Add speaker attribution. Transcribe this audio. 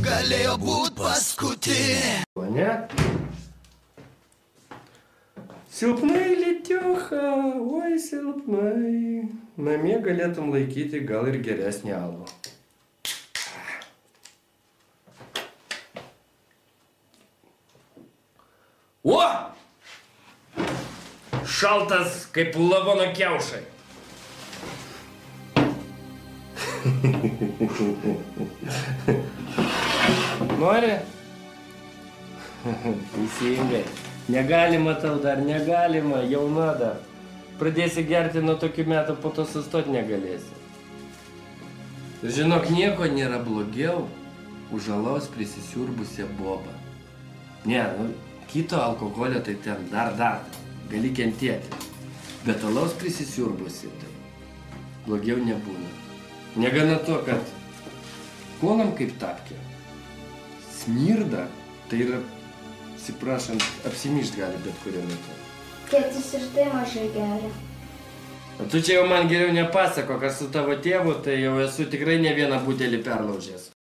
Speaker 1: galėjo būt paskutinė.
Speaker 2: O ne? Silpnai, Litiucha, oi silpnai. Namie galėtum laikyti gal ir geresnį alų. O! Šaltas kaip lavono kiaušai. Nori? Teisingai. Negalima tau dar, negalima, jauna dar. Pradėsi gerti nuo tokių metų, po to sustot negalėsi. Ir žinok, nieko nėra blogiau už alaus prisisiurbusią bobą. Ne, kito alkoholio tai ten dar, gali kentėti. Bet alaus prisisiurbusi tai blogiau nebūna. Negana to, kad klonam kaip tapkė. Smirda, tai yra, atsiprašant, apsimyšt gali bet kuriuo metu.
Speaker 3: Tėtis ir tai mažai geria.
Speaker 2: O tu čia jau man geriau nepasakok, aš su tavo tėvu, tai jau esu tikrai ne vieną butelį perlaužęs.